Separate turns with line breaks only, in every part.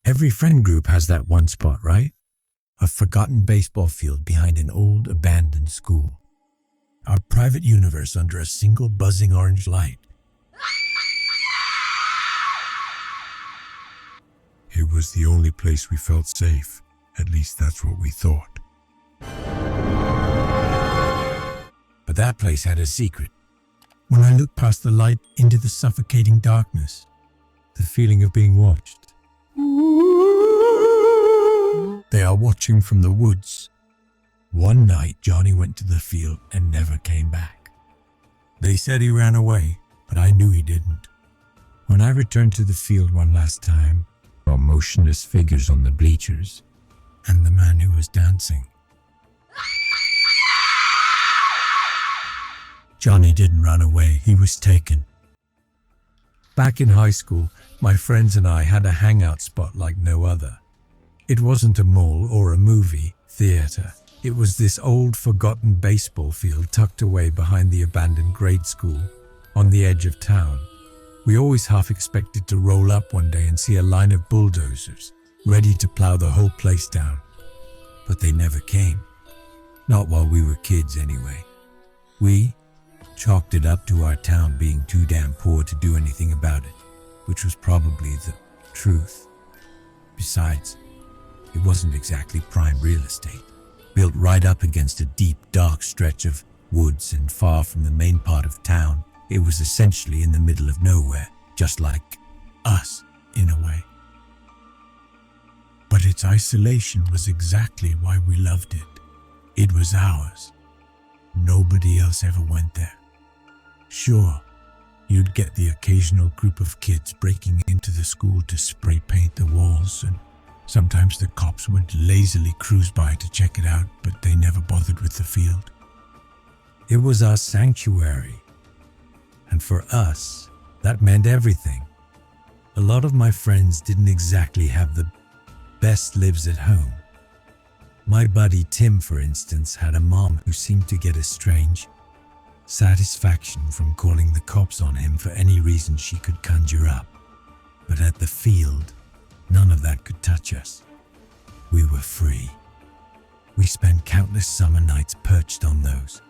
Every friend group has that one spot, right? A forgotten baseball field behind an old abandoned school. Our private universe under a single buzzing orange light.
It was the only place we felt safe. At least that's what we thought.
But that place had a secret. When I looked past the light into the suffocating darkness, the feeling of being watched. They are watching from the woods. One night, Johnny went to the field and never came back. They said he ran away, but I knew he didn't. When I returned to the field one last time, I saw motionless figures on the bleachers and the man who was dancing. Johnny didn't run away, he was taken. Back in high school, my friends and I had a hangout spot like no other. It wasn't a mall or a movie theater. It was this old forgotten baseball field tucked away behind the abandoned grade school on the edge of town. We always half expected to roll up one day and see a line of bulldozers ready to plow the whole place down. But they never came. Not while we were kids anyway. We chalked it up to our town being too damn poor to do anything about it, which was probably the truth. Besides, it wasn't exactly prime real estate, built right up against a deep, dark stretch of woods and far from the main part of town. It was essentially in the middle of nowhere, just like us, in a way. But its isolation was exactly why we loved it. It was ours. Nobody else ever went there. Sure, you'd get the occasional group of kids breaking into the school to spray paint the walls, and sometimes the cops would lazily cruise by to check it out, but they never bothered with the field. It was our sanctuary, and for us, that meant everything. A lot of my friends didn't exactly have the best lives at home. My buddy Tim, for instance, had a mom who seemed to get a strange satisfaction from calling the cops on him for any reason she could conjure up. But at the field, none of that could touch us. We were free. We spent countless summer nights perched on those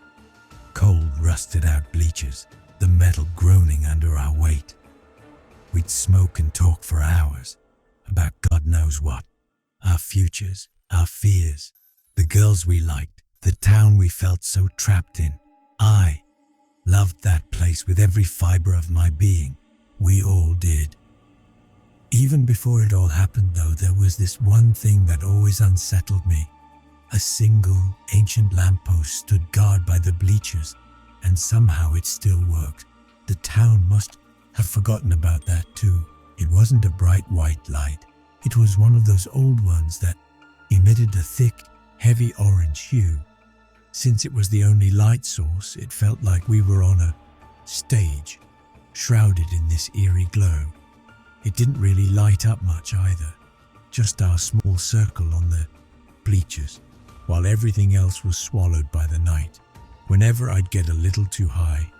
cold, rusted-out bleachers, the metal groaning under our weight. We'd smoke and talk for hours about God knows what, our futures, our fears, the girls we liked, the town we felt so trapped in. I loved that place with every fiber of my being. We all did. Even before it all happened, though, there was this one thing that always unsettled me. A single ancient lamppost stood guard by the bleachers, and somehow it still worked. The town must have forgotten about that too. It wasn't a bright white light. It was one of those old ones that emitted a thick, heavy orange hue. Since it was the only light source, it felt like we were on a stage, shrouded in this eerie glow. It didn't really light up much either, just our small circle on the bleachers, while everything else was swallowed by the night. Whenever I'd get a little too high,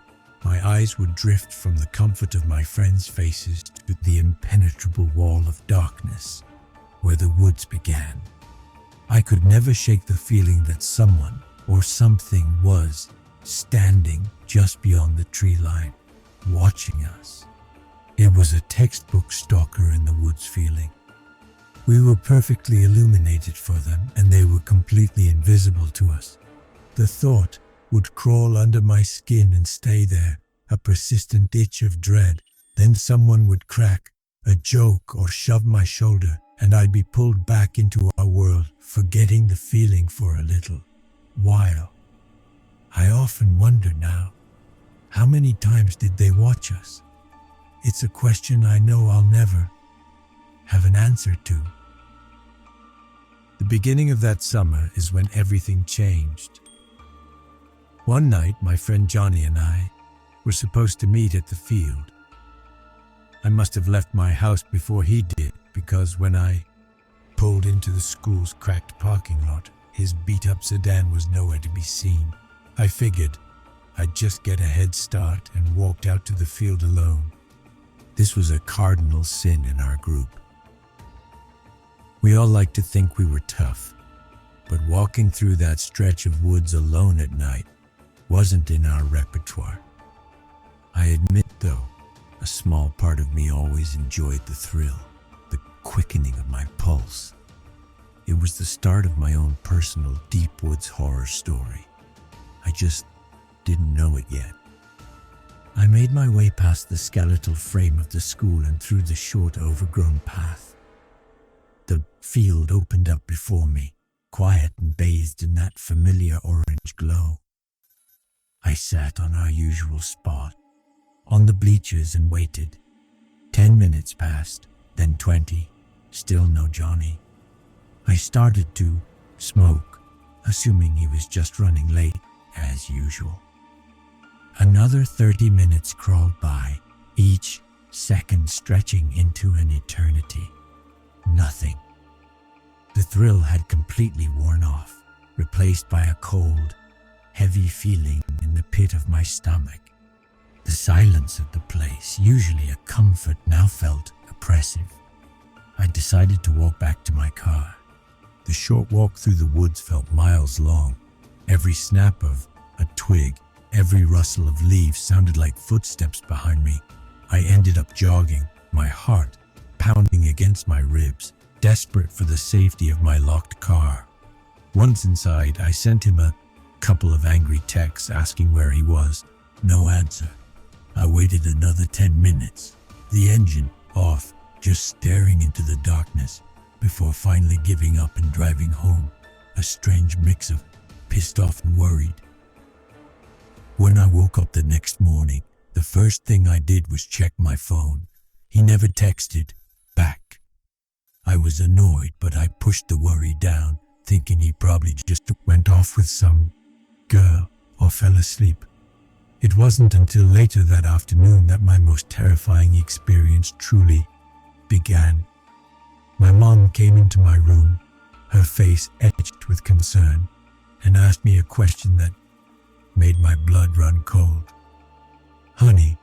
my eyes would drift from the comfort of my friends' faces to the impenetrable wall of darkness where the woods began. I could never shake the feeling that someone or something was standing just beyond the tree line, watching us. It was a textbook stalker in the woods feeling. We were perfectly illuminated for them, and they were completely invisible to us. The thought would crawl under my skin and stay there, a persistent itch of dread. Then someone would crack a joke or shove my shoulder, and I'd be pulled back into our world, forgetting the feeling for a little while. I often wonder now, how many times did they watch us? It's a question I know I'll never have an answer to. The beginning of that summer is when everything changed. One night, my friend Johnny and I were supposed to meet at the field. I must have left my house before he did, because when I pulled into the school's cracked parking lot, his beat-up sedan was nowhere to be seen. I figured I'd just get a head start and walked out to the field alone. This was a cardinal sin in our group. We all like to think we were tough, but walking through that stretch of woods alone at night wasn't in our repertoire. I admit, though, a small part of me always enjoyed the thrill, the quickening of my pulse. It was the start of my own personal deep woods horror story. I just didn't know it yet. I made my way past the skeletal frame of the school and through the short, overgrown path. The field opened up before me, quiet and bathed in that familiar orange glow. I sat on our usual spot, on the bleachers, and waited. 10 minutes passed, then 20, still no Johnny. I started to smoke, assuming he was just running late, as usual. Another 30 minutes crawled by, each second stretching into an eternity. Nothing. The thrill had completely worn off, replaced by a cold, heavy feeling in the pit of my stomach. The silence of the place, usually a comfort, now felt oppressive. I decided to walk back to my car. The short walk through the woods felt miles long. Every snap of a twig, every rustle of leaves sounded like footsteps behind me. I ended up jogging, my heart pounding against my ribs, desperate for the safety of my locked car. Once inside, I sent him a couple of angry texts asking where he was. No answer. I waited another 10 minutes, the engine off, just staring into the darkness, before finally giving up and driving home, a strange mix of pissed off and worried. When I woke up the next morning, the first thing I did was check my phone. He never texted back. I was annoyed, but I pushed the worry down, thinking he probably just went off with some girl or fell asleep. It wasn't until later that afternoon that my most terrifying experience truly began. My mom came into my room, her face etched with concern, and asked me a question that made my blood run cold. "Honey,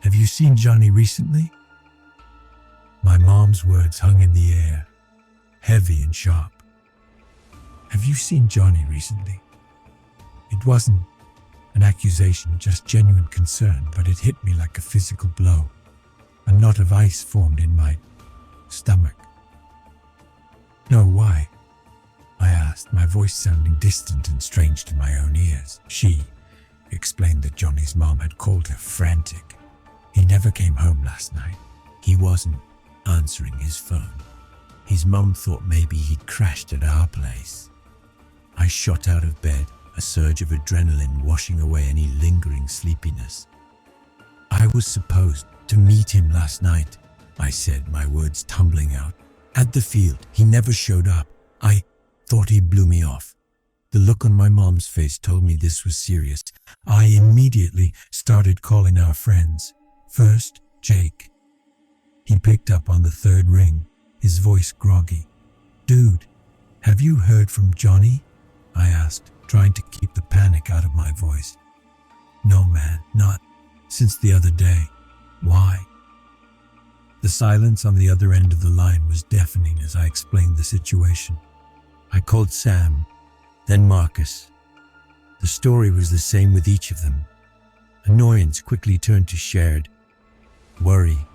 have you seen Johnny recently?" My mom's words hung in the air, heavy and sharp. "Have you seen Johnny recently?" It wasn't an accusation, just genuine concern, but it hit me like a physical blow. A knot of ice formed in my stomach. "No, why?" I asked, my voice sounding distant and strange to my own ears. She explained that Johnny's mom had called her frantic. He never came home last night. He wasn't answering his phone. His mom thought maybe he'd crashed at our place. I shot out of bed, a surge of adrenaline washing away any lingering sleepiness. "I was supposed to meet him last night," I said, my words tumbling out. "At the field. He never showed up. I thought he blew me off." The look on my mom's face told me this was serious. I immediately started calling our friends. First, Jake. He picked up on the third ring, his voice groggy. "Dude, have you heard from Johnny?" I asked, trying to keep the panic out of my voice. "No, man, not since the other day." "Why?" The silence on the other end of the line was deafening as I explained the situation. I called Sam, then Marcus. The story was the same with each of them. Annoyance quickly turned to shared worry.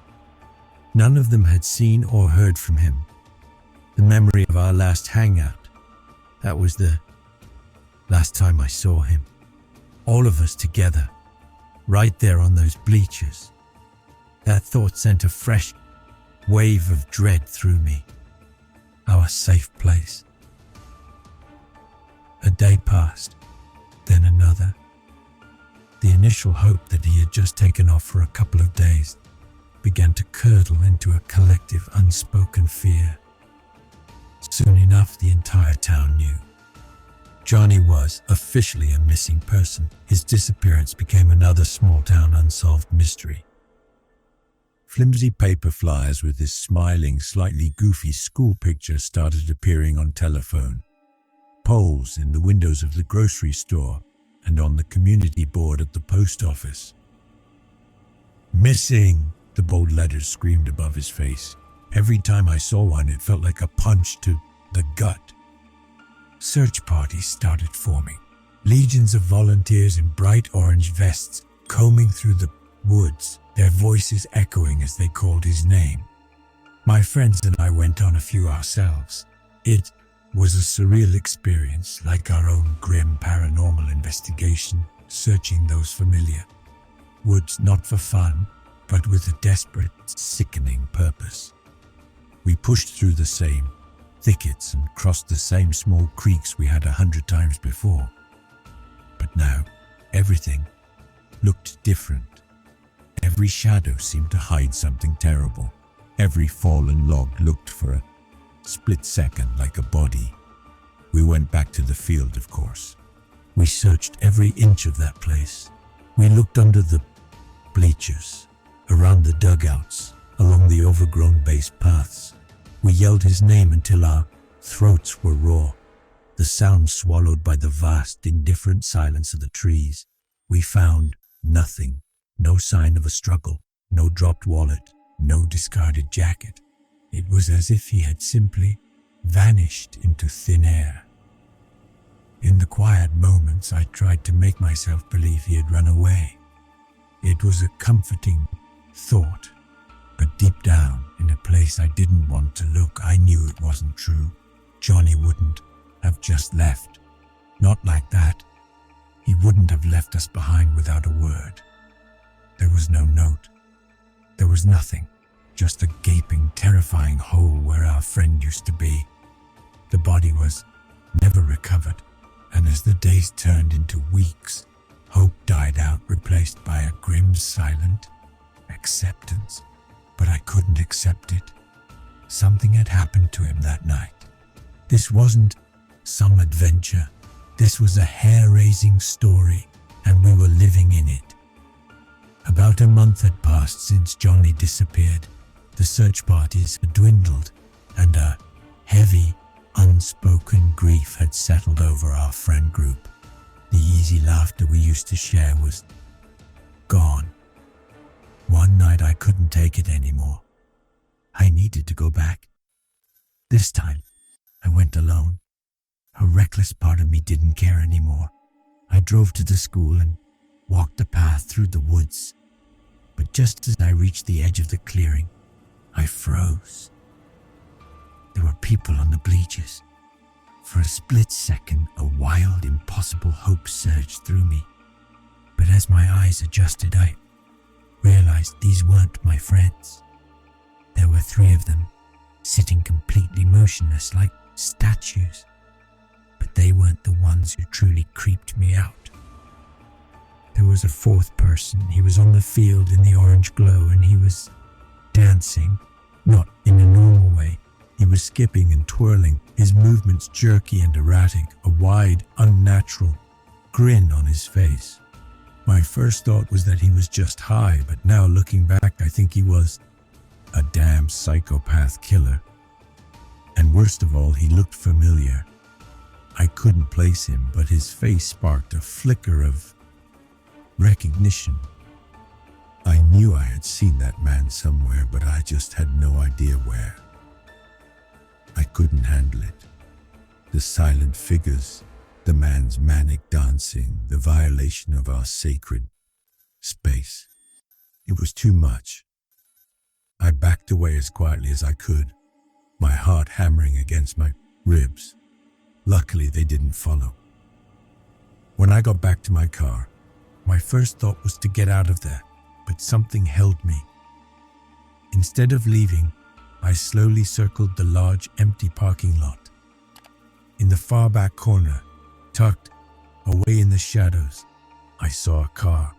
None of them had seen or heard from him. The memory of our last hangout, that was the last time I saw him. All of us together, right there on those bleachers. That thought sent a fresh wave of dread through me. Our safe place. A day passed, then another. The initial hope that he had just taken off for a couple of days began to curdle into a collective unspoken fear. Soon enough, the entire town knew. Johnny was officially a missing person. His disappearance became another small-town unsolved mystery. Flimsy paper flyers with his smiling, slightly goofy school picture started appearing on telephone poles, in the windows of the grocery store, and on the community board at the post office. "Missing!" the bold letters screamed above his face. Every time I saw one, it felt like a punch to the gut. Search parties started forming. Legions of volunteers in bright orange vests combing through the woods, their voices echoing as they called his name. My friends and I went on a few ourselves. It was a surreal experience, like our own grim paranormal investigation, searching those familiar woods, not for fun, but with a desperate, sickening purpose. We pushed through the same thickets and crossed the same small creeks we had 100 times before. But now, everything looked different. Every shadow seemed to hide something terrible. Every fallen log looked for a split second like a body. We went back to the field, of course. We searched every inch of that place. We looked under the bleachers, around the dugouts, along the overgrown base paths. We yelled his name until our throats were raw, the sound swallowed by the vast, indifferent silence of the trees. We found nothing, no sign of a struggle, no dropped wallet, no discarded jacket. It was as if he had simply vanished into thin air. In the quiet moments, I tried to make myself believe he had run away. It was a comforting thought, but deep down, in a place I didn't want to look, I knew it wasn't true. Johnny wouldn't have just left. Not like that. He wouldn't have left us behind without a word. There was no note. There was nothing. Just a gaping, terrifying hole where our friend used to be. The body was never recovered, and as the days turned into weeks, hope died out, replaced by a grim, silent acceptance. But I couldn't accept it. Something had happened to him that night. This wasn't some adventure. This was a hair-raising story, and we were living in it. About a month had passed since Johnny disappeared. The search parties had dwindled, and a heavy, unspoken grief had settled over our friend group. The easy laughter we used to share was gone. One night I couldn't take it anymore. I needed to go back. This time, I went alone. A reckless part of me didn't care anymore. I drove to the school and walked the path through the woods. But just as I reached the edge of the clearing, I froze. There were people on the bleachers. For a split second, a wild, impossible hope surged through me. But as my eyes adjusted, I realized these weren't my friends. There were 3 of them, sitting completely motionless like statues. But they weren't the ones who truly creeped me out. There was a 4th person. He was on the field in the orange glow, and he was dancing, not in a normal way. He was skipping and twirling, his movements jerky and erratic, a wide, unnatural grin on his face. My first thought was that he was just high, but now looking back, I think he was a damn psychopath killer. And worst of all, he looked familiar. I couldn't place him, but his face sparked a flicker of recognition. I knew I had seen that man somewhere, but I just had no idea where. I couldn't handle it. The silent figures, the man's manic dancing, the violation of our sacred space. It was too much. I backed away as quietly as I could, my heart hammering against my ribs. Luckily, they didn't follow. When I got back to my car, my first thought was to get out of there, but something held me. Instead of leaving, I slowly circled the large, empty parking lot. In the far back corner, tucked away in the shadows, I saw a car.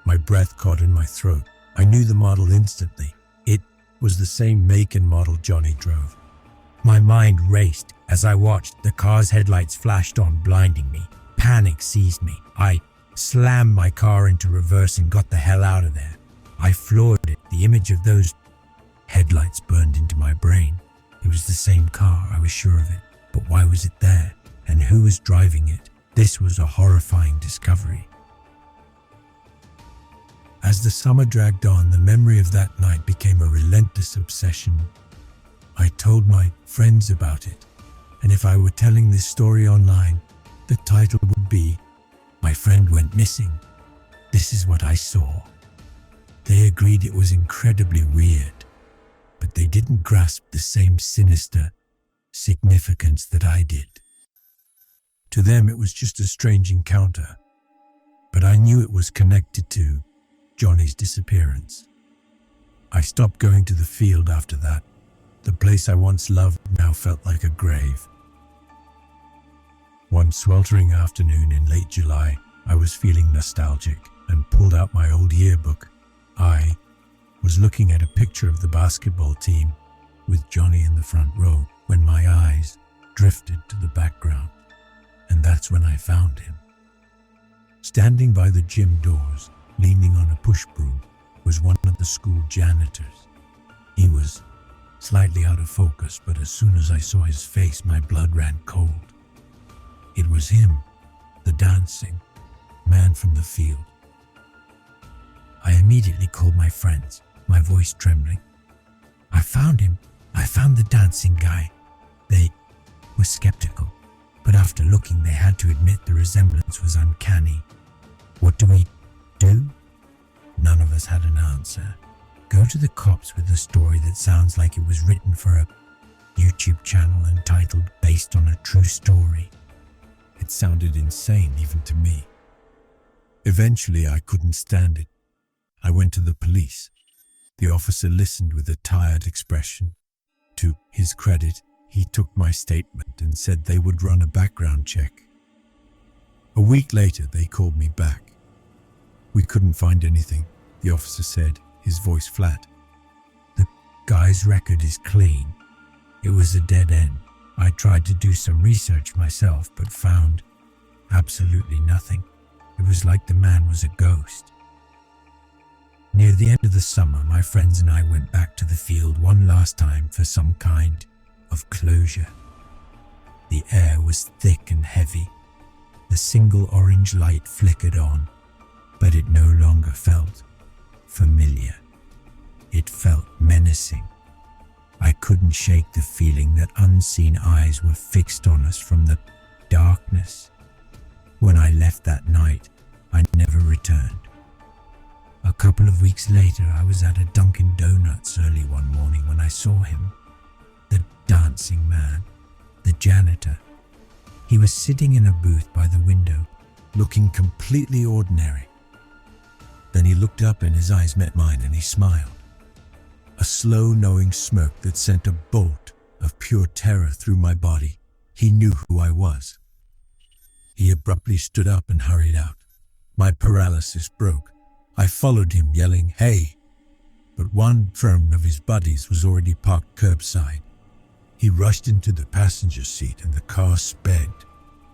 My breath caught in my throat. I knew the model instantly. It was the same make and model Johnny drove. My mind raced as I watched. The car's headlights flashed on, blinding me. Panic seized me. I slammed my car into reverse and got the hell out of there. I floored it. The image of those headlights burned into my brain. It was the same car, I was sure of it. But why was it there? And who was driving it? This was a horrifying discovery. As the summer dragged on, the memory of that night became a relentless obsession. I told my friends about it, and if I were telling this story online, the title would be, "My Friend Went Missing. This is what I saw." They agreed it was incredibly weird, but they didn't grasp the same sinister significance that I did. To them, it was just a strange encounter, but I knew it was connected to Johnny's disappearance. I stopped going to the field after that. The place I once loved now felt like a grave. One sweltering afternoon in late July, I was feeling nostalgic and pulled out my old yearbook. I was looking at a picture of the basketball team with Johnny in the front row when my eyes drifted to the background, and that's when I found him. Standing by the gym doors, leaning on a push broom, was one of the school janitors. He was slightly out of focus, but as soon as I saw his face, my blood ran cold. It was him, the dancing man from the field. I immediately called my friends, my voice trembling. "I found him. I found the dancing guy." They were skeptical, but after looking, they had to admit the resemblance was uncanny. "What do we do?" None of us had an answer. "Go to the cops with a story that sounds like it was written for a YouTube channel entitled Based on a True Story." It sounded insane even to me. Eventually, I couldn't stand it. I went to the police. The officer listened with a tired expression. To his credit, he took my statement and said they would run a background check. A week later, they called me back. "We couldn't find anything," the officer said, his voice flat. "The guy's record is clean. It was a dead end. I tried to do some research myself, but found absolutely nothing. It was like the man was a ghost." Near the end of the summer, my friends and I went back to the field one last time for some kind of closure. The air was thick and heavy. The single orange light flickered on, but it no longer felt familiar. It felt menacing. I couldn't shake the feeling that unseen eyes were fixed on us from the darkness. When I left that night, I never returned. A couple of weeks later, I was at a Dunkin' Donuts early one morning when I saw him. The dancing man, the janitor. He was sitting in a booth by the window, looking completely ordinary. Then he looked up and his eyes met mine and he smiled. A slow, knowing smirk that sent a bolt of pure terror through my body. He knew who I was. He abruptly stood up and hurried out. My paralysis broke. I followed him, yelling, "Hey!" But one firm of his buddies was already parked curbside. He rushed into the passenger seat and the car sped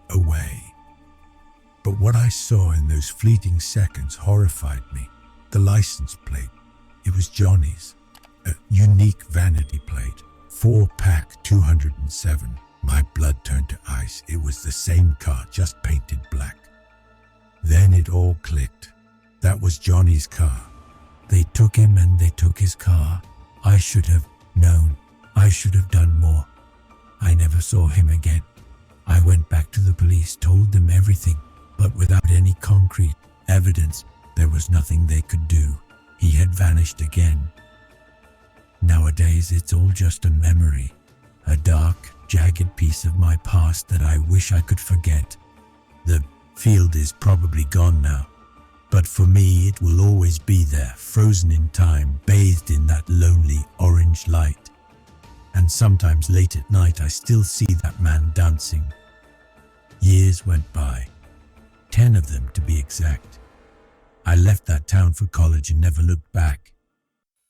away. But what I saw in those fleeting seconds horrified me. The license plate. It was Johnny's. A unique vanity plate. 4-pack 207. My blood turned to ice. It was the same car, just painted black. Then it all clicked. That was Johnny's car. They took him and they took his car. I should have known. I should have done more. I never saw him again. I went back to the police, told them everything, but without any concrete evidence, there was nothing they could do. He had vanished again. Nowadays, it's all just a memory, a dark, jagged piece of my past that I wish I could forget. The field is probably gone now. But for me, it will always be there, frozen in time, bathed in that lonely orange light. And sometimes late at night, I still see that man dancing. Years went by, 10 of them to be exact. I left that town for college and never looked back.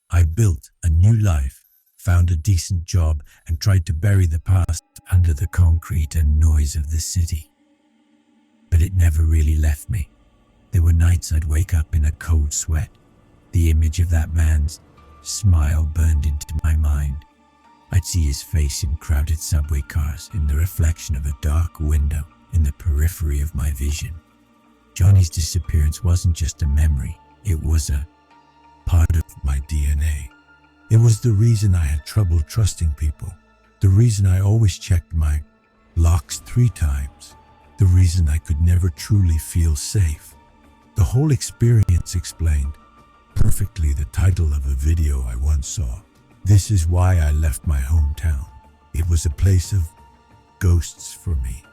I built a new life, found a decent job, and tried to bury the past under the concrete and noise of the city. But it never really left me. There were nights I'd wake up in a cold sweat. The image of that man's smile burned into my mind. I'd see his face in crowded subway cars, in the reflection of a dark window in the periphery of my vision. Johnny's disappearance wasn't just a memory, it was a part of my DNA. It was the reason I had trouble trusting people, the reason I always checked my locks 3 times, the reason I could never truly feel safe. The whole experience explained perfectly the title of a video I once saw. This is why I left my hometown. It was a place of ghosts for me.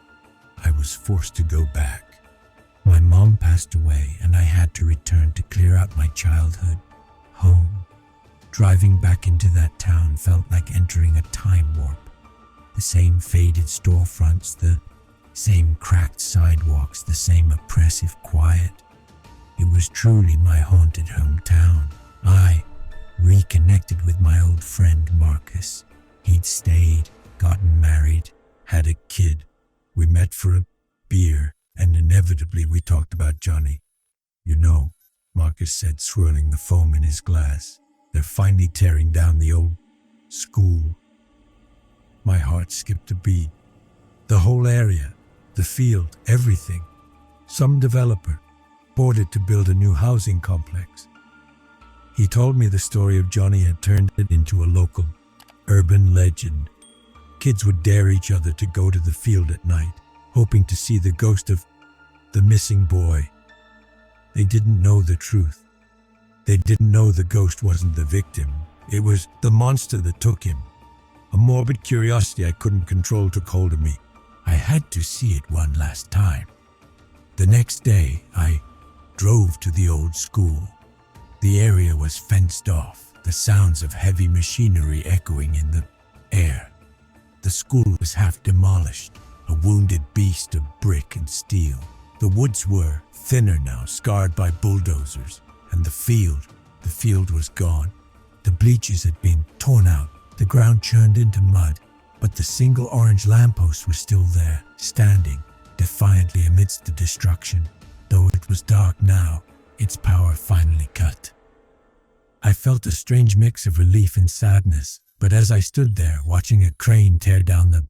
I was forced to go back. My mom passed away and I had to return to clear out my childhood home. Driving back into that town felt like entering a time warp. The same faded storefronts, the same cracked sidewalks, the same oppressive quiet. It was truly my haunted hometown. I reconnected with my old friend Marcus. He'd stayed, gotten married, had a kid. We met for a beer, and inevitably we talked about Johnny. You know, Marcus said, swirling the foam in his glass, they're finally tearing down the old school. My heart skipped a beat. The whole area, the field, everything. Some developer bought it to build a new housing complex. He told me the story of Johnny had turned it into a local urban legend. Kids would dare each other to go to the field at night, hoping to see the ghost of the missing boy. They didn't know the truth. They didn't know the ghost wasn't the victim. It was the monster that took him. A morbid curiosity I couldn't control took hold of me. I had to see it one last time. The next day, I drove to the old school. The area was fenced off, the sounds of heavy machinery echoing in the air. The school was half demolished, a wounded beast of brick and steel. The woods were thinner now, scarred by bulldozers, and the field was gone. The bleachers had been torn out, the ground churned into mud, but the single orange lamppost was still there, standing defiantly amidst the destruction. Though it was dark now, its power finally cut. I felt a strange mix of relief and sadness, but as I stood there watching a crane tear down the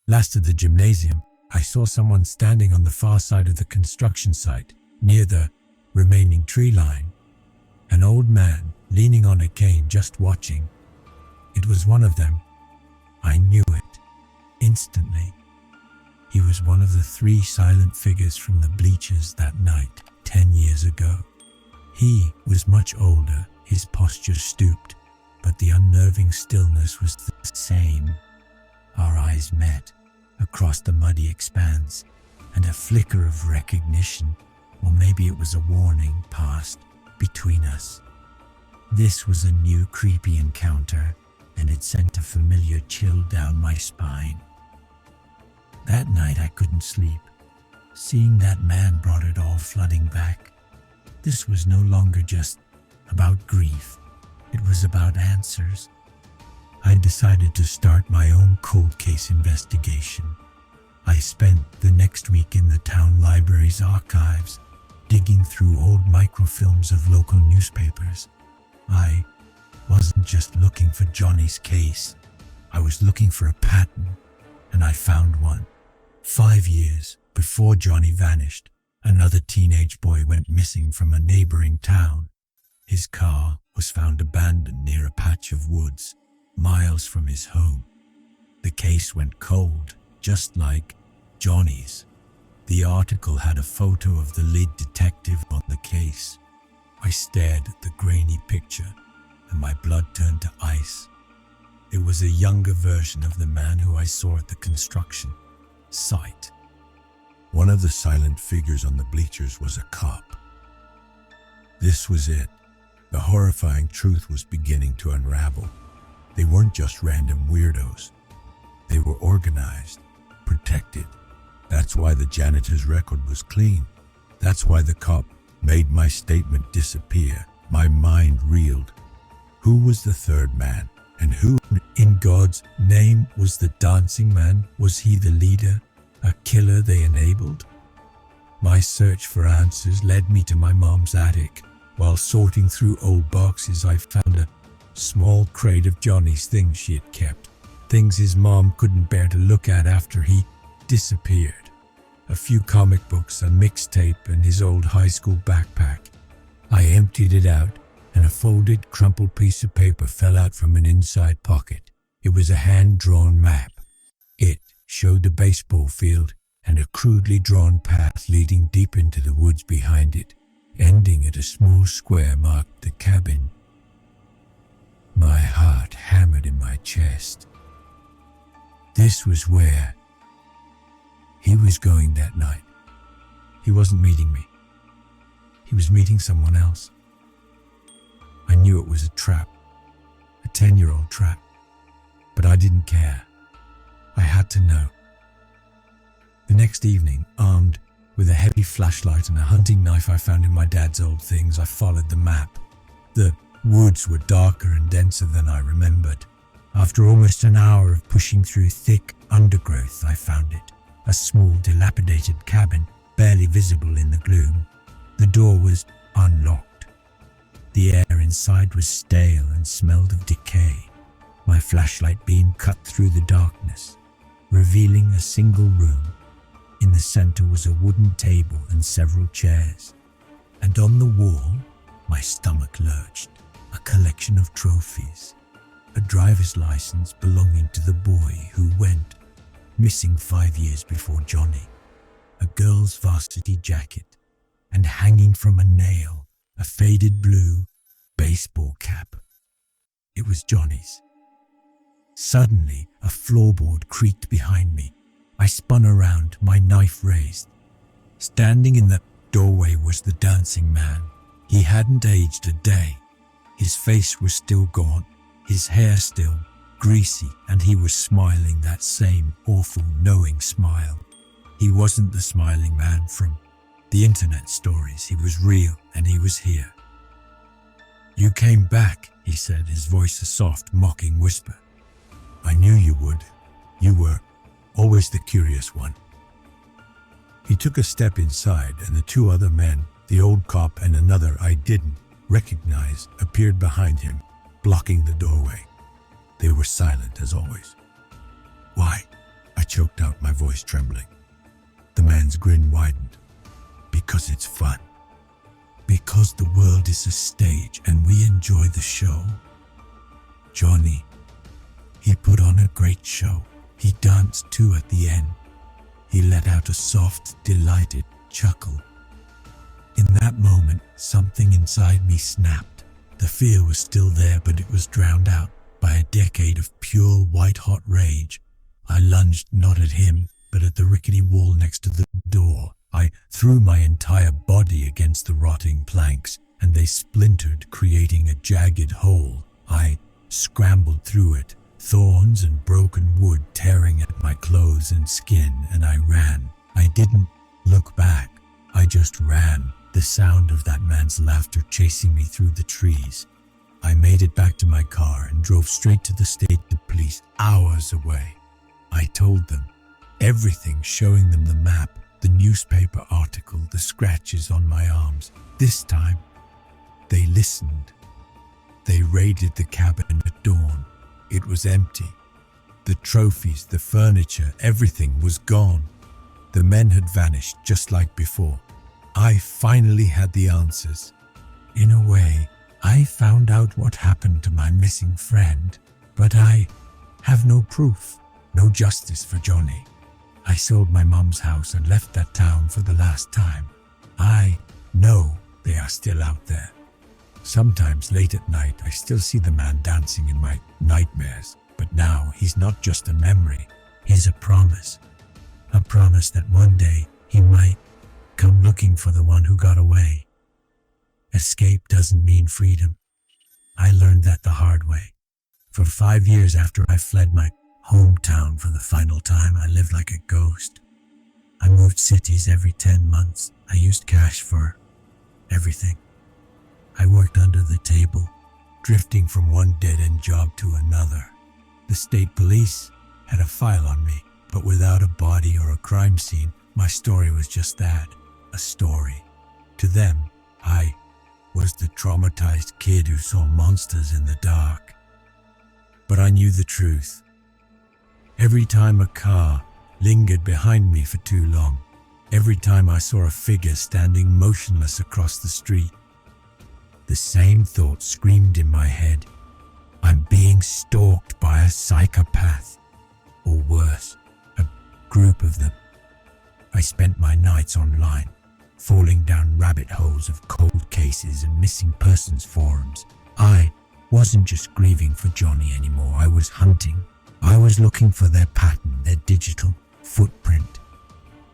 last of the gymnasium, I saw someone standing on the far side of the construction site, near the remaining tree line. An old man, leaning on a cane, just watching. It was one of them. I knew it instantly. He was one of the 3 silent figures from the bleachers that night, 10 years ago. He was much older, his posture stooped, but the unnerving stillness was the same. Our eyes met across the muddy expanse, and a flicker of recognition, or maybe it was a warning, passed between us. This was a new creepy encounter, and it sent a familiar chill down my spine. That night I couldn't sleep. Seeing that man brought it all flooding back. This was no longer just about grief. It was about answers. I decided to start my own cold case investigation. I spent the next week in the town library's archives, digging through old microfilms of local newspapers. I wasn't just looking for Johnny's case. I was looking for a pattern, and I found one. 5 years before Johnny vanished, another teenage boy went missing from a neighboring town. His car was found abandoned near a patch of woods, miles from his home. The case went cold, just like Johnny's. The article had a photo of the lead detective on the case. I stared at the grainy picture, and my blood turned to ice. It was a younger version of the man who I saw at the construction site.
One of the silent figures on the bleachers was a cop. This was it. The horrifying truth was beginning to unravel. They weren't just random weirdos. They were organized, protected. That's why the janitor's record was clean. That's why the cop made my statement disappear. My mind reeled. Who was the third man? And who, in God's name, was the dancing man? Was he the leader? A killer they enabled? My search for answers led me to my mom's attic. While sorting through old boxes, I found a small crate of Johnny's things she had kept. Things his mom couldn't bear to look at after he disappeared. A few comic books, a mixtape, and his old high school backpack. I emptied it out,
and a folded, crumpled piece of paper fell out from an inside pocket. It was a hand-drawn map. It showed the baseball field and a crudely drawn path leading deep into the woods behind it, ending at a small square marked the cabin. My heart hammered in my chest. This was where he was going that night. He wasn't meeting me. He was meeting someone else. I knew it was a trap, a 10-year-old trap, but I didn't care. I had to know. The next evening, armed with a heavy flashlight and a hunting knife I found in my dad's old things, I followed the map. The woods were darker and denser than I remembered. After almost an hour of pushing through thick undergrowth, I found it. A small, dilapidated cabin, barely visible in the gloom. The door was unlocked. The air inside was stale and smelled of decay. My flashlight beam cut through the darkness, revealing a single room. In the center was a wooden table and several chairs. And on the wall, my stomach lurched. A collection of trophies. A driver's license belonging to the boy who went missing 5 years before Johnny. A girl's varsity jacket. And hanging from a nail, a faded blue baseball cap. It was Johnny's. Suddenly, a floorboard creaked behind me. I spun around, my knife raised. Standing in the doorway was the dancing man. He hadn't aged a day. His face was still gaunt, his hair still greasy, and he was smiling that same awful, knowing smile. He wasn't the smiling man from the internet stories. He was real, and he was here. "You came back," he said, his voice a soft, mocking whisper. "I knew you would. You were always the curious one." He took a step inside, and the two other men, the old cop and another I didn't recognize, appeared behind him, blocking the doorway. They were silent as always. "Why?" I choked out, my voice trembling. The man's grin widened. "Because it's fun. Because the world is a stage and we enjoy the show. Johnny, he put on a great show. He danced too at the end." He let out a soft, delighted chuckle. In that moment, something inside me snapped. The fear was still there, but it was drowned out by a decade of pure, white-hot rage. I lunged not at him, but at the rickety wall next to the door. I threw my entire body against the rotting planks, and they splintered, creating a jagged hole. I scrambled through it, thorns and broken wood tearing at my clothes and skin, and I ran. I didn't look back. I just ran, the sound of that man's laughter chasing me through the trees. I made it back to my car and drove straight to the state police, hours away. I told them everything, showing them the map, the newspaper article, the scratches on my arms. This time, they listened. They raided the cabin at dawn. It was empty. The trophies, the furniture, everything was gone. The men had vanished just like before. I finally had the answers. In a way, I found out what happened to my missing friend, but I have no proof, no justice for Johnny. I sold my mom's house and left that town for the last time. I know they are still out there. Sometimes late at night, I still see the man dancing in my nightmares. But now he's not just a memory. He's a promise. A promise that one day he might come looking for the one who got away. Escape doesn't mean freedom. I learned that the hard way. For 5 years after I fled my hometown for the final time, I lived like a ghost. I moved cities every 10 months. I used cash for everything. I worked under the table, drifting from one dead-end job to another. The state police had a file on me, but without a body or a crime scene, my story was just that, a story. To them, I was the traumatized kid who saw monsters in the dark. But I knew the truth. Every time a car lingered behind me for too long, every time I saw a figure standing motionless across the street, The same thought screamed in my head. I'm being stalked by a psychopath. Or worse, a group of them. I spent my nights online, falling down rabbit holes of cold cases and missing persons forums. I wasn't just grieving for Johnny anymore. I was hunting. I was looking for their pattern, their digital footprint.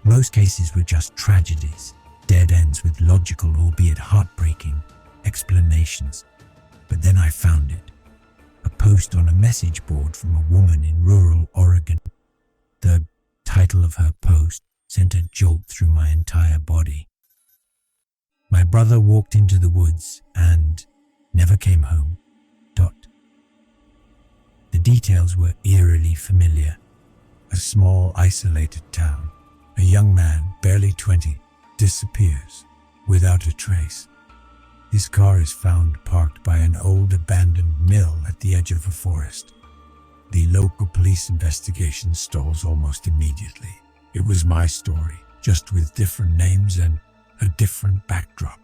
Most cases were just tragedies, dead ends with logical, albeit heartbreaking, explanations. But then I found it. A post on a message board from a woman in rural Oregon. The title of her post sent a jolt through my entire body. My brother walked into the woods and never came home. The details were eerily familiar. A small, isolated town. A young man, barely 20, disappears without a trace. His car is found parked by an old abandoned mill at the edge of a forest. The local police investigation stalls almost immediately. It was my story, just with different names and a different backdrop.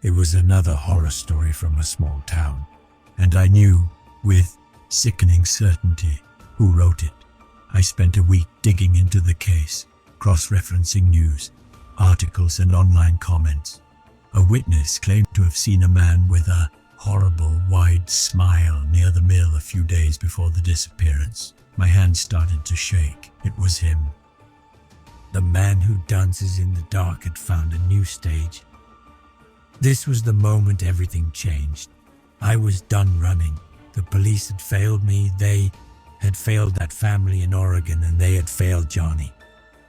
It was another horror story from a small town, and I knew, with sickening certainty, who wrote it. I spent a week digging into the case, cross-referencing news, articles and online comments. A witness claimed to have seen a man with a horrible, wide smile near the mill a few days before the disappearance. My hand started to shake. It was him. The man who dances in the dark had found a new stage. This was the moment everything changed. I was done running. The police had failed me. They had failed that family in Oregon, and they had failed Johnny.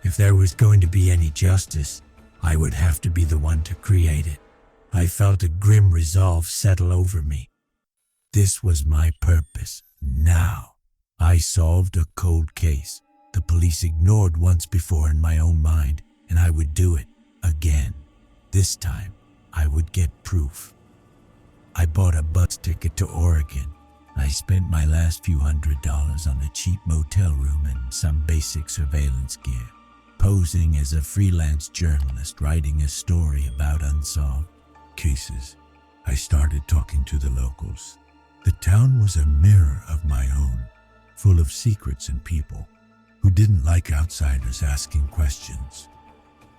If there was going to be any justice, I would have to be the one to create it. I felt a grim resolve settle over me. This was my purpose. Now, I solved a cold case the police ignored once before in my own mind, and I would do it again. This time, I would get proof. I bought a bus ticket to Oregon. I spent my last few $100s on a cheap motel room and some basic surveillance gear, posing as a freelance journalist writing a story about unsolved cases. I started talking to the locals. The town was a mirror of my own, full of secrets and people who didn't like outsiders asking questions.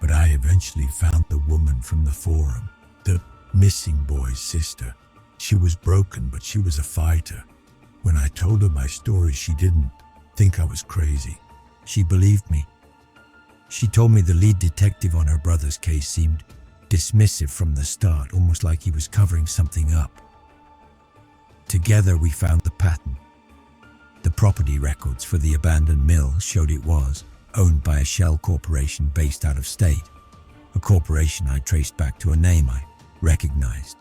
But I eventually found the woman from the forum, the missing boy's sister. She was broken, but she was a fighter. When I told her my story, she didn't think I was crazy. She believed me. She told me the lead detective on her brother's case seemed dismissive from the start, almost like he was covering something up. Together we found the pattern. The property records for the abandoned mill showed it was owned by a shell corporation based out of state, a corporation I traced back to a name I recognized.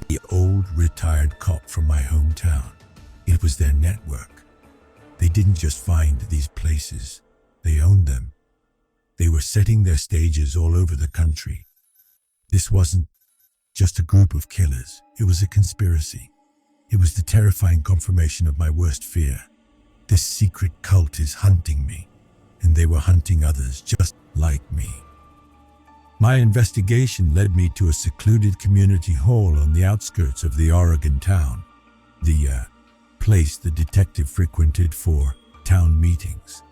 The old retired cop from my hometown. It was their network. They didn't just find these places, they owned them. They were setting their stages all over the country. This wasn't just a group of killers, it was a conspiracy. It was the terrifying confirmation of my worst fear. This secret cult is hunting me, and they were hunting others just like me. My investigation led me to a secluded community hall on the outskirts of the Oregon town, the place the detective frequented for town meetings.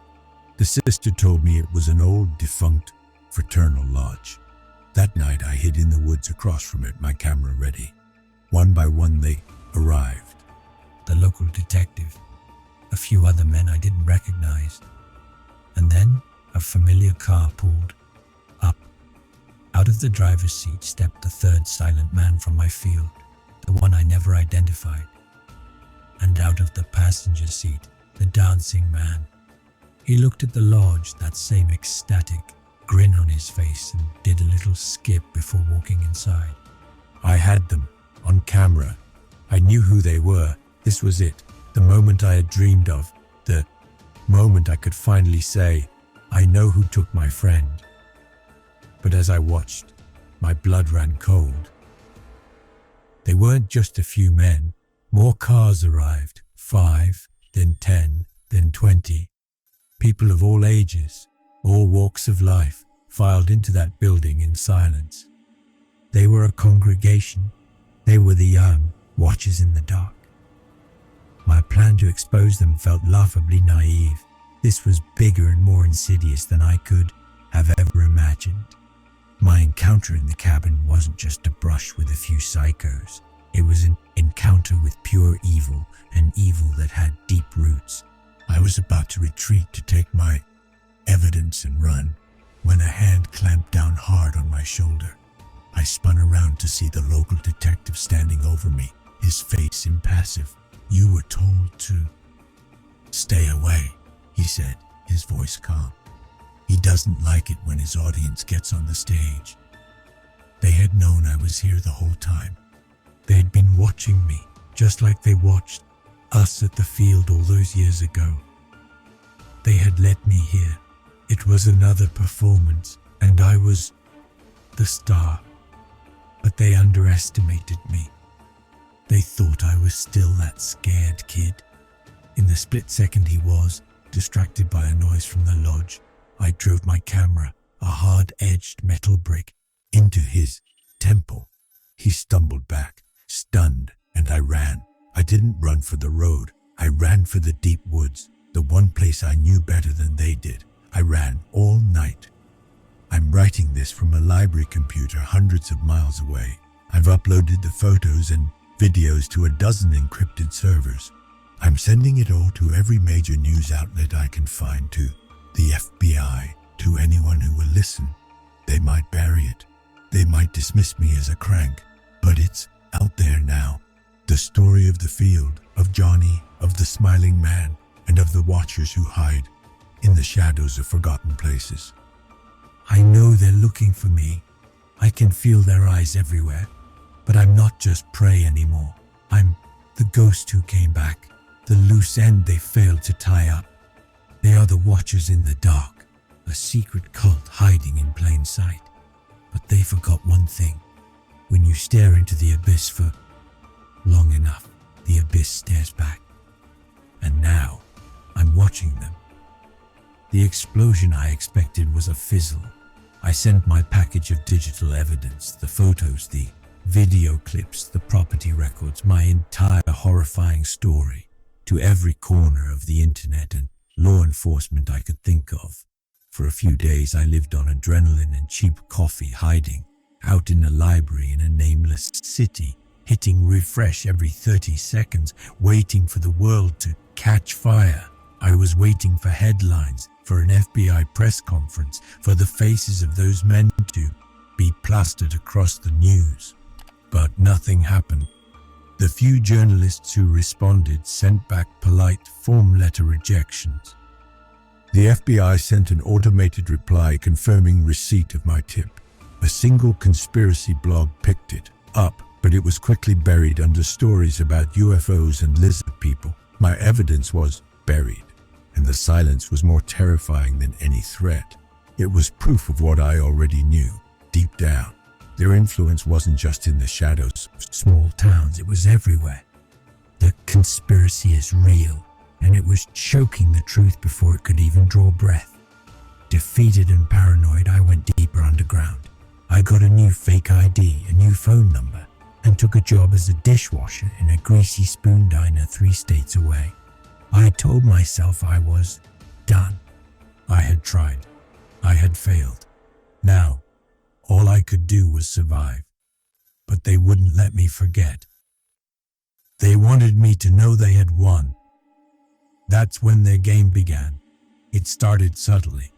The sister told me it was an old, defunct fraternal lodge. That night I hid in the woods across from it, my camera ready. One by one they arrived. The local detective, a few other men I didn't recognize, and then a familiar car pulled up. Out of the driver's seat stepped the third silent man from my field, the one I never identified. And out of the passenger seat, the dancing man. He looked at the lodge, that same ecstatic grin on his face, and did a little skip before walking inside. I had them on camera. I knew who they were. This was it, the moment I had dreamed of, the moment I could finally say, I know who took my friend. But as I watched, my blood ran cold. They weren't just a few men. More cars arrived, 5, then 10, then 20. People of all ages, all walks of life, filed into that building in silence. They were a congregation, They were the watchers in the dark. My plan to expose them felt laughably naive. This was bigger and more insidious than I could have ever imagined. My encounter in the cabin wasn't just a brush with a few psychos. It was an encounter with pure evil, an evil that had deep roots. I was about to retreat to take my evidence and run when a hand clamped down hard on my shoulder. I spun around to see the local detective standing over me, his face impassive. "You were told to stay away," he said, his voice calm. He doesn't like it when his audience gets on the stage. They had known I was here the whole time. They had been watching me, just like they watched us at the field all those years ago. They had let me here. It was another performance, and I was the star. But they underestimated me. They thought I was still that scared kid. In the split second he was, distracted by a noise from the lodge, I drove my camera, a hard-edged metal brick, into his temple. He stumbled back, stunned, and I ran. I didn't run for the road. I ran for the deep woods, the one place I knew better than they did. I ran all night. I'm writing this from a library computer hundreds of miles away. I've uploaded the photos and videos to a dozen encrypted servers. I'm sending it all to every major news outlet I can find, to the FBI, to anyone who will listen. They might bury it. They might dismiss me as a crank, but it's out there now. The story of the field, of Johnny, of the smiling man, and of the watchers who hide in the shadows of forgotten places. I know they're looking for me. I can feel their eyes everywhere. But I'm not just prey anymore. I'm the ghost who came back, the loose end they failed to tie up. They are the watchers in the dark, a secret cult hiding in plain sight. But they forgot one thing. When you stare into the abyss for long enough, the abyss stares back. And now, I'm watching them. The explosion I expected was a fizzle. I sent my package of digital evidence, the photos, the video clips, the property records, my entire horrifying story, to every corner of the internet and law enforcement I could think of. For a few days I lived on adrenaline and cheap coffee, hiding out in a library in a nameless city, hitting refresh every 30 seconds, waiting for the world to catch fire. I was waiting for headlines, for an FBI press conference, for the faces of those men to be plastered across the news. But nothing happened. The few journalists who responded sent back polite form letter rejections. The FBI sent an automated reply confirming receipt of my tip. A single conspiracy blog picked it up, but it was quickly buried under stories about UFOs and lizard people. My evidence was buried, and the silence was more terrifying than any threat. It was proof of what I already knew, deep down. Their influence wasn't just in the shadows of small towns, it was everywhere. The conspiracy is real, and it was choking the truth before it could even draw breath. Defeated and paranoid, I went deeper underground. I got a new fake ID, a new phone number, and took a job as a dishwasher in a greasy spoon diner 3 states away. I told myself I was done. I had tried. I had failed. Now, all I could do was survive. But they wouldn't let me forget. They wanted me to know they had won. That's when their game began. It started subtly.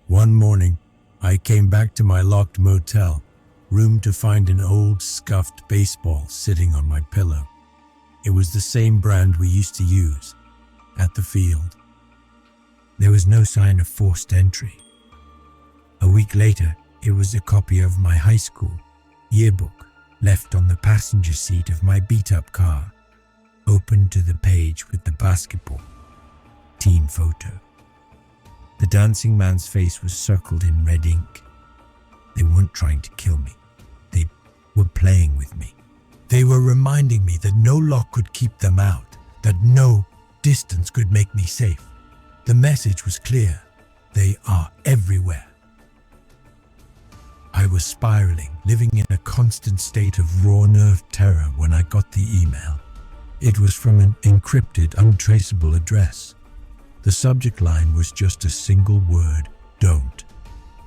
One morning, I came back to my locked motel room to find an old, scuffed baseball sitting on my pillow. It was the same brand we used to use at the field. There was no sign of forced entry. A week later, it was a copy of my high school yearbook left on the passenger seat of my beat-up car, open to the page with the basketball team photo. The dancing man's face was circled in red ink. They weren't trying to kill me. They were playing with me. They were reminding me that no lock could keep them out, that no distance could make me safe. The message was clear. They are everywhere. I was spiraling, living in a constant state of raw nerve terror when I got the email. It was from an encrypted, untraceable address. The subject line was just a single word, "Don't."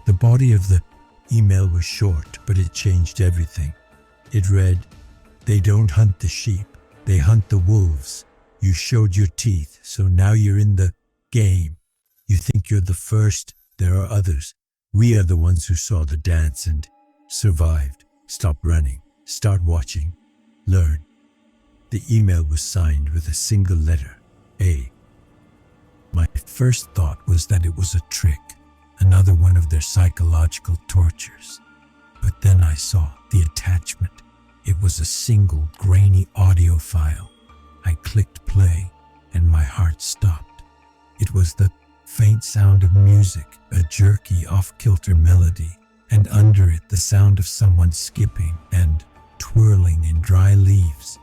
The body of the email was short, but it changed everything. It read, "They don't hunt the sheep, they hunt the wolves. You showed your teeth, so now you're in the game. You think you're the first, there are others. We are the ones who saw the dance and survived. Stop running, start watching, learn." The email was signed with a single letter, A. My first thought was that it was a trick, another one of their psychological tortures. But then I saw the attachment. It was a single grainy audio file. I clicked play and my heart stopped. It was the faint sound of music, a jerky off-kilter melody, and under it the sound of someone skipping and twirling in dry leaves.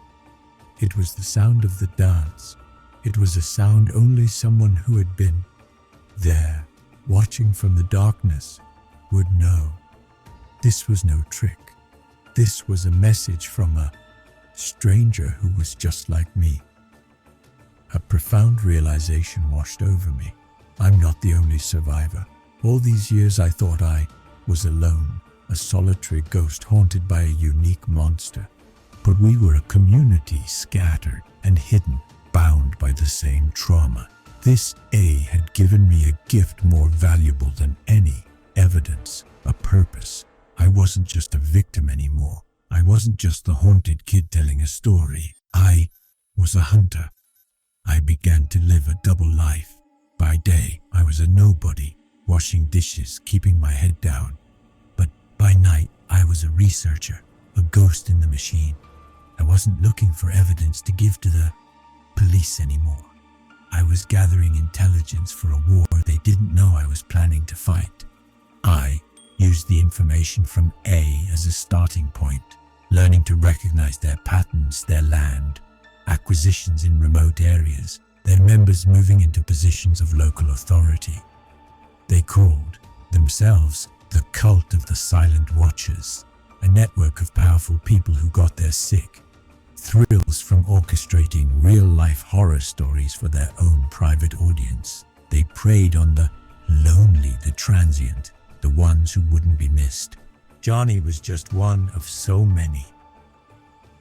It was the sound of the dance. It was a sound only someone who had been there, watching from the darkness, would know. This was no trick. This was a message from a stranger who was just like me. A profound realization washed over me. I'm not the only survivor. All these years I thought I was alone, a solitary ghost haunted by a unique monster. But we were a community, scattered and hidden, bound by the same trauma. This A had given me a gift more valuable than any evidence, a purpose. I wasn't just a victim anymore. I wasn't just the haunted kid telling a story. I was a hunter. I began to live a double life. By day, I was a nobody, washing dishes, keeping my head down. But by night, I was a researcher, a ghost in the machine. I wasn't looking for evidence to give to the police anymore. I was gathering intelligence for a war they didn't know I was planning to fight. I used the information from A as a starting point, learning to recognize their patterns, their land, acquisitions in remote areas, their members moving into positions of local authority. They called themselves the Cult of the Silent Watchers, a network of powerful people who got their sick thrills from orchestrating real-life horror stories for their own private audience. They preyed on the lonely, the transient, the ones who wouldn't be missed. Johnny was just one of so many.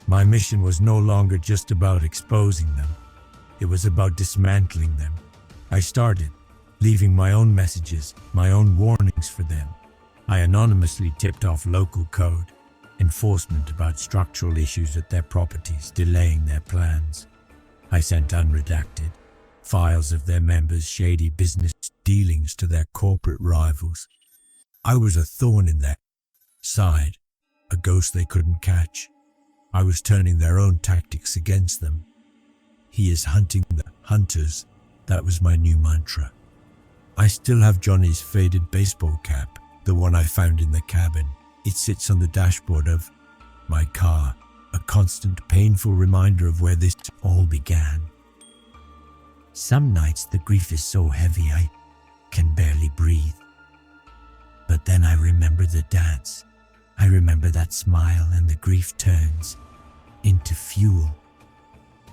My mission was no longer just about exposing them. It was about dismantling them. I started leaving my own messages, my own warnings for them. I anonymously tipped off local code enforcement about structural issues at their properties, delaying their plans. I sent unredacted files of their members' shady business dealings to their corporate rivals. I was a thorn in their side, a ghost they couldn't catch. I was turning their own tactics against them. He is hunting the hunters. That was my new mantra. I still have Johnny's faded baseball cap, the one I found in the cabin. It sits on the dashboard of my car, a constant, painful reminder of where this all began. Some nights the grief is so heavy I can barely breathe. But then I remember the dance. I remember that smile, and the grief turns into fuel.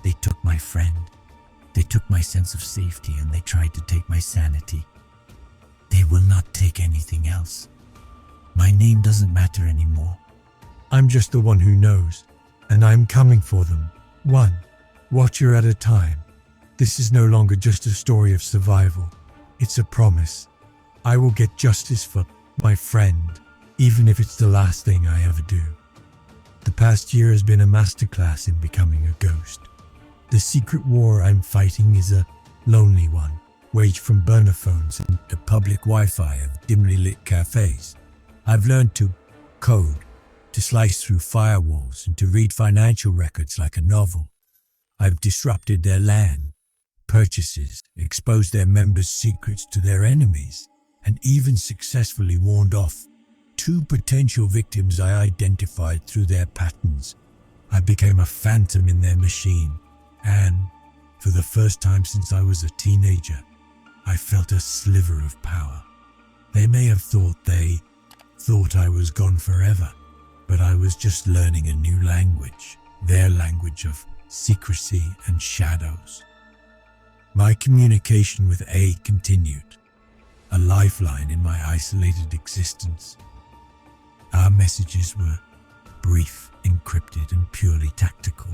They took my friend. They took my sense of safety, and they tried to take my sanity. They will not take anything else. My name doesn't matter anymore. I'm just the one who knows, and I'm coming for them. One watcher at a time. This is no longer just a story of survival. It's a promise. I will get justice for my friend, even if it's the last thing I ever do. The past year has been a masterclass in becoming a ghost. The secret war I'm fighting is a lonely one, waged from burner phones and the public Wi-Fi of dimly lit cafes. I've learned to code, to slice through firewalls, and to read financial records like a novel. I've disrupted their land, purchases, exposed their members' secrets to their enemies, and even successfully warned off 2 potential victims I identified through their patterns. I became a phantom in their machine, and for the first time since I was a teenager, I felt a sliver of power. They may have thought they thought I was gone forever, but I was just learning a new language, their language of secrecy and shadows. My communication with A continued, a lifeline in my isolated existence. Our messages were brief, encrypted, and purely tactical.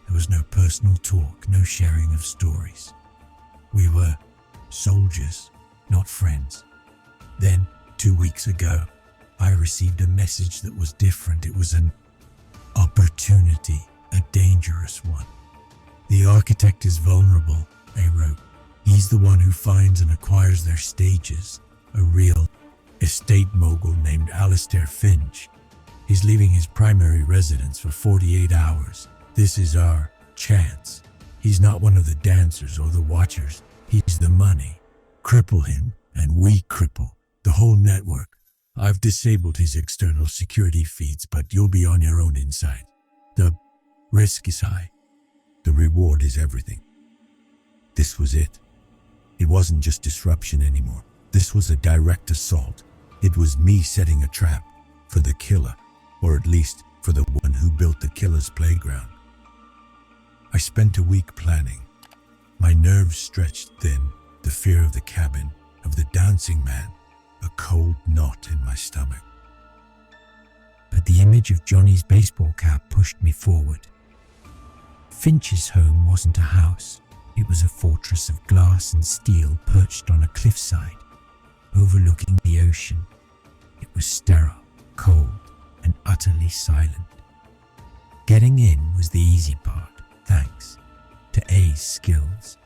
There was no personal talk, no sharing of stories. We were soldiers, not friends. Then, 2 weeks ago, I received a message that was different. It was an opportunity, a dangerous one. The architect is vulnerable, A wrote. He's the one who finds and acquires their stages, a real estate mogul named Alistair Finch. He's leaving his primary residence for 48 hours. This is our chance. He's not one of the dancers or the watchers. He's the money. Cripple him, and we cripple the whole network. I've disabled his external security feeds, but you'll be on your own inside. The risk is high.
The reward is everything. This was it. It wasn't just disruption anymore. This was a direct assault. It was me setting a trap for the killer, or at least for the one who built the killer's playground. I spent a week planning. My nerves stretched thin, the fear of the cabin, of the dancing man, a cold knot in my stomach.
But the image of Johnny's baseball cap pushed me forward. Finch's home wasn't a house. It was a fortress of glass and steel perched on a cliffside, overlooking the ocean. It was sterile, cold, and utterly silent. Getting in was the easy part, thanks to A's skills.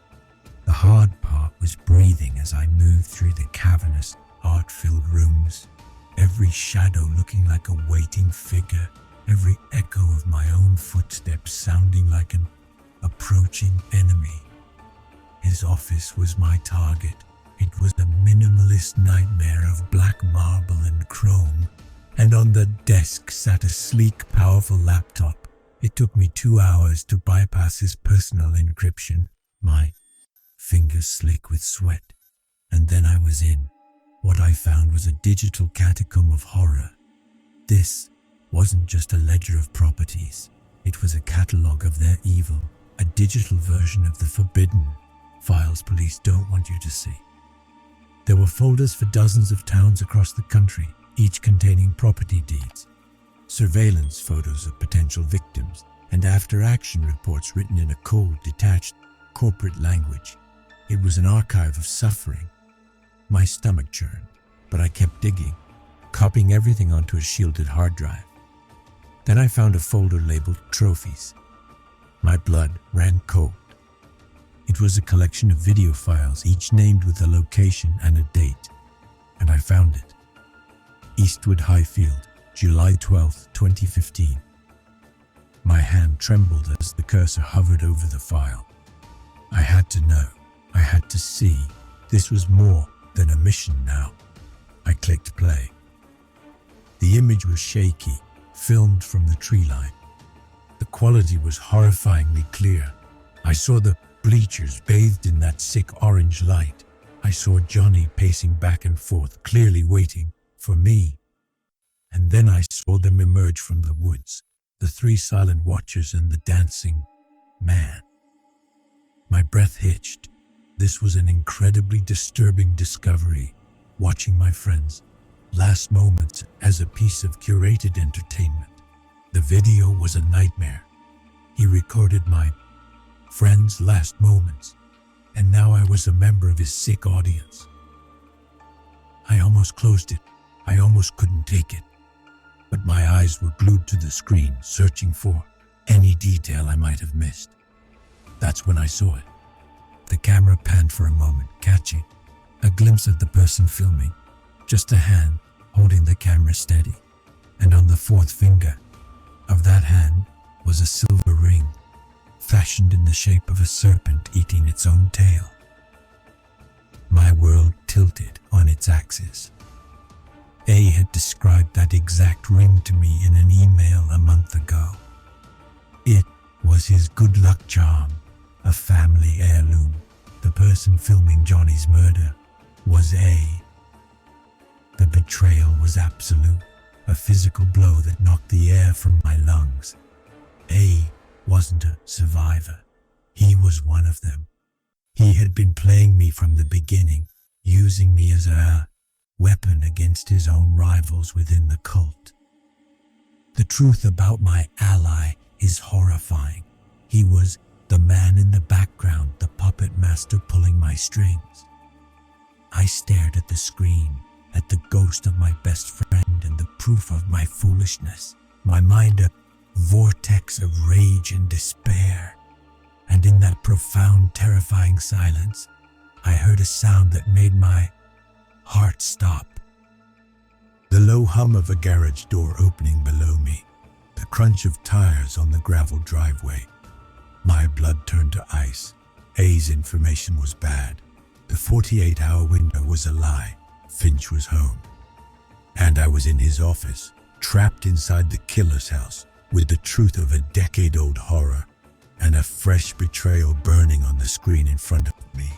The hard part was breathing as I moved through the cavernous, art-filled rooms, every shadow looking like a waiting figure, every echo of my own footsteps sounding like an approaching enemy. His office was my target. It was a minimalist nightmare of black marble and chrome, and on the desk sat a sleek, powerful laptop. It took me 2 hours to bypass his personal encryption, my fingers slick with sweat, and then I was in. What I found was a digital catacomb of horror. This wasn't just a ledger of properties. It was a catalogue of their evil, a digital version of the forbidden files police don't want you to see. There were folders for dozens of towns across the country, each containing property deeds, surveillance photos of potential victims, and after-action reports written in a cold, detached, corporate language. It was an archive of suffering. My stomach churned, but I kept digging, copying everything onto a shielded hard drive. Then I found a folder labeled Trophies. My blood ran cold. It was a collection of video files, each named with a location and a date, and I found it. Eastwood Highfield, July 12, 2015. My hand trembled as the cursor hovered over the file. I had to know. I had to see. This was more than a mission now. I clicked play. The image was shaky, filmed from the tree line. The quality was horrifyingly clear. I saw the bleachers bathed in that sick orange light. I saw Johnny pacing back and forth, clearly waiting for me. And then I saw them emerge from the woods, the 3 silent watchers and the dancing man. My breath hitched. This was an incredibly disturbing discovery, watching my friends' last moments as a piece of curated entertainment. The video was a nightmare. He recorded my friend's last moments, and now I was a member of his sick audience. I almost closed it. I almost couldn't take it. But my eyes were glued to the screen, searching for any detail I might have missed. That's when I saw it. The camera panned for a moment, catching a glimpse of the person filming, just a hand holding the camera steady, and on the 4th finger of that hand was a silver ring, fashioned in the shape of a serpent eating its own tail. My world tilted on its axis. A had described that exact ring to me in an email a month ago. It was his good luck charm, a family heirloom. The person filming Johnny's murder was A. The betrayal was was absolute, a physical blow that knocked the air from my lungs. A wasn't a survivor. He was one of them. He had been playing me from the beginning, using me as a weapon against his own rivals within the cult. The truth about my ally is horrifying. He was the man in the background, the puppet master pulling my strings. I stared at the screen, at the ghost of my best friend and the proof of my foolishness. My mind a vortex of rage and despair. And in that profound, terrifying silence, I heard a sound that made my heart stop.
The low hum of a garage door opening below me, the crunch of tires on the gravel driveway. My blood turned to ice. A's information was bad. The 48-hour window was a lie. Finch was home. And I was in his office, trapped inside the killer's house, with the truth of a decade-old horror and a fresh betrayal burning on the screen in front of me.